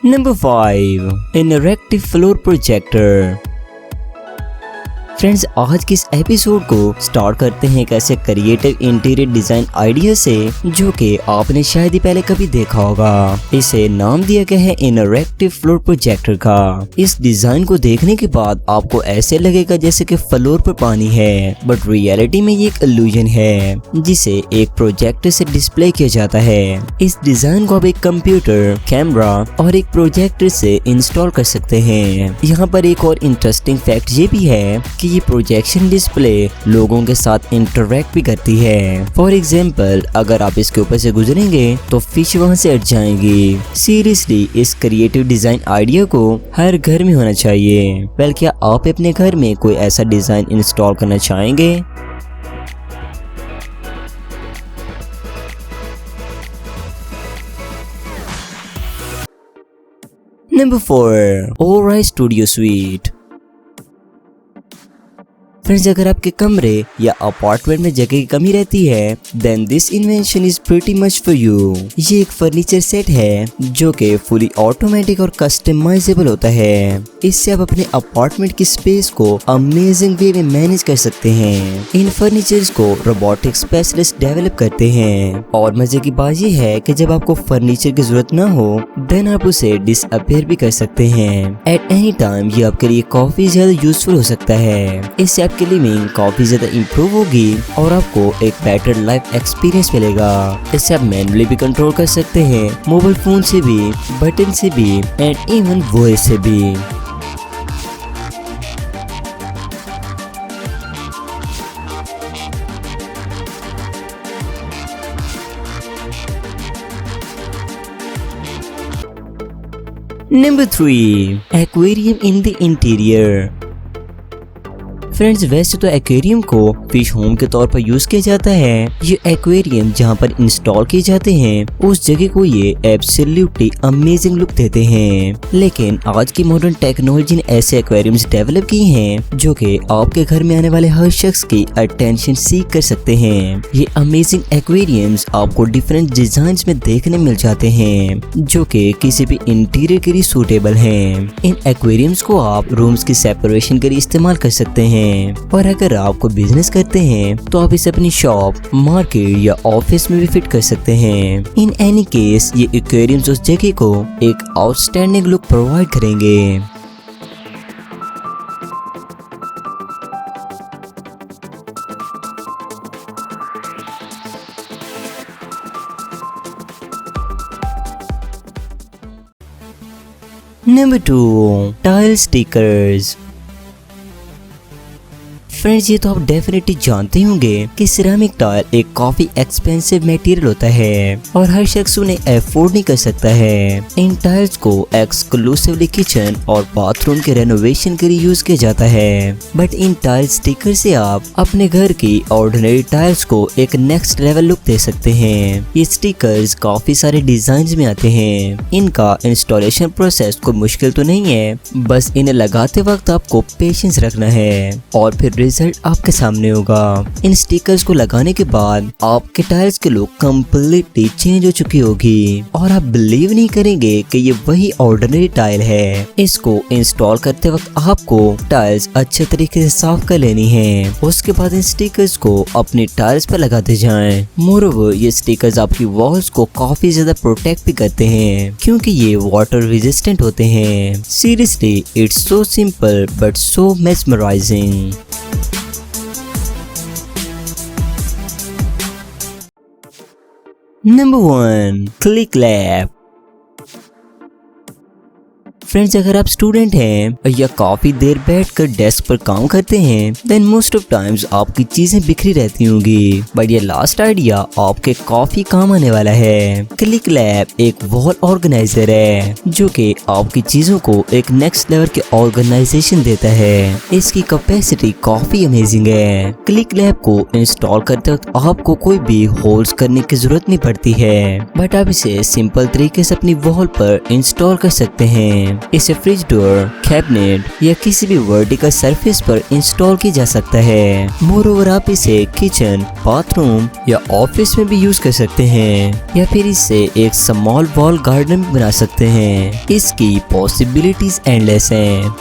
Number 5. Interactive floor projector. Friends, आज के इस एपिसोड को स्टार्ट करते हैं एक ऐसे क्रिएटिव इंटीरियर डिजाइन आइडिया से जो कि आपने शायद ही पहले कभी देखा होगा। इसे नाम दिया गया है इंटरैक्टिव फ्लोर प्रोजेक्टर का। इस डिजाइन को देखने के बाद आपको ऐसे लगेगा जैसे कि फ्लोर पर पानी है, बट रियलिटी में ये एक इल्यूजन है जिसे एक प्रोजेक्टर से डिस्प्ले किया जाता है। इस डिजाइन को आप एक कंप्यूटर, कैमरा और एक प्रोजेक्टर से इंस्टॉल कर सकते हैं। यहाँ पर एक और इंटरेस्टिंग फैक्ट ये भी है कि ये प्रोजेक्शन डिस्प्ले लोगों के साथ इंटरैक्ट भी करती है। फॉर एग्जाम्पल, अगर आप इसके ऊपर से गुजरेंगे तो फिश वहां से हट जाएंगी। सीरियसली, इस क्रिएटिव डिजाइन आइडिया को हर घर में होना चाहिए। वेल, क्या आप अपने घर में कोई ऐसा डिजाइन इंस्टॉल करना चाहेंगे? Number 4. Aura Studio Suite. Friends, अगर आपके कमरे या अपार्टमेंट में जगह की कमी रहती है, then this invention is pretty much for you. ये एक फर्नीचर सेट है जो कि फुली ऑटोमेटिक और कस्टमाइजेबल होता है। इससे आप अपने अपार्टमेंट की स्पेस को अमेजिंग वे में मैनेज कर सकते हैं। इन फर्नीचर्स को रोबोटिक स्पेशलिस्ट डेवलप करते हैं और मजे की बात यह है कि जब आपको फर्नीचर की जरूरत ना हो, देन आप उसे डिसअपीयर भी कर सकते हैं एट एनी टाइम। ये आपके लिए काफी ज्यादा यूजफुल हो सकता है। इससे आपकी लिविंग काफी ज्यादा इम्प्रूव होगी और आपको एक बेटर लाइफ एक्सपीरियंस मिलेगा। इसे आप मैनुअली भी कंट्रोल कर सकते हैं, मोबाइल फोन से भी, बटन से भी एंड इवन वॉइस से भी। Number 3. Aquarium in the interior. Friends, वैसे तो एक्वेरियम को फिश होम के तौर पर यूज किया जाता है। ये एक्वेरियम जहाँ पर इंस्टॉल किए जाते हैं उस जगह को ये एब्सोल्युटली अमेजिंग लुक देते हैं। लेकिन आज की मॉडर्न टेक्नोलॉजी ने ऐसे एक्वेरियम्स डेवलप किए हैं जो कि आपके घर में आने वाले हर शख्स की अटेंशन सीख कर सकते हैं। ये अमेजिंग एक्वेरियम्स आपको डिफरेंट डिजाइन्स में देखने मिल जाते हैं जो कि किसी भी इंटीरियर के लिए सूटेबल हैं। इन एक्वेरियम्स को आप रूम्स की सेपरेशन के लिए इस्तेमाल कर सकते हैं। और अगर आपको बिजनेस करते हैं तो आप इसे अपनी शॉप, मार्केट या ऑफिस में भी फिट कर सकते हैं। इन एनी केस, ये एक्वेरियम्स उस जगह को एक आउटस्टैंडिंग लुक प्रोवाइड करेंगे। Number 2. Tile stickers. फ्रेंड्स, ये तो आप डेफिनेटली जानते होंगे कि सिरेमिक टाइल एक काफी एक्सपेंसिव मटेरियल होता है और हर शख्स उन्हें अफोर्ड नहीं कर सकता है। इन टाइल्स को एक्सक्लूसिवली किचन और बाथरूम के रेनोवेशन के लिए यूज किया जाता है। बट इन टाइल स्टिकर से आप अपने घर की ऑर्डिनरी टाइल्स को एक नेक्स्ट लेवल लुक दे सकते हैं। ये स्टिकर्स काफी सारे डिजाइन में आते हैं। इनका इंस्टॉलेशन प्रोसेस कोई मुश्किल तो नहीं है, बस इन्हें लगाते वक्त आपको पेशेंस रखना है और फिर रिजल्ट आपके सामने होगा। इन स्टिकर्स को लगाने के बाद आपके टाइल्स की लुक कंप्लीटली चेंज हो चुकी होगी और आप बिलीव नहीं करेंगे कि ये वही ऑर्डिनरी टाइल है। इसको इंस्टॉल करते वक्त आपको टाइल्स अच्छे तरीके से साफ कर लेनी है। उसके बाद इन स्टिकर्स को अपनी टाइल्स पर लगाते जाएं। मोreover, ये स्टिकर्स आपकी वॉल्स को काफी ज्यादा प्रोटेक्ट भी करते हैं क्योंकि ये वाटर रेजिस्टेंट होते हैं। Seriously, it's so simple but so mesmerising. Number 1. ClickLab. Friends, अगर आप स्टूडेंट हैं या काफी देर बैठकर डेस्क पर काम करते हैं, देन मोस्ट ऑफ टाइम्स आपकी चीजें बिखरी रहती होंगी। बट ये लास्ट आइडिया आपके काफी काम आने वाला है। ClickLab एक वॉल ऑर्गेनाइजर है जो कि आपकी चीजों को एक नेक्स्ट लेवल के ऑर्गेनाइजेशन देता है। इसकी कैपेसिटी काफी अमेजिंग है। ClickLab को इंस्टॉल करते वक्त आपको कोई भी होल्स करने की जरूरत नहीं पड़ती है, बट आप इसे सिंपल तरीके से अपनी वॉल पर इंस्टॉल कर सकते हैं। इसे फ्रिज डोर, कैबिनेट या किसी भी वर्टिकल सरफेस पर इंस्टॉल किया जा सकता है। मोरओवर आप इसे किचन, बाथरूम या ऑफिस में भी यूज कर सकते हैं या फिर इससे एक स्मॉल वॉल गार्डन बना सकते हैं। इसकी पॉसिबिलिटीज एंडलेस हैं।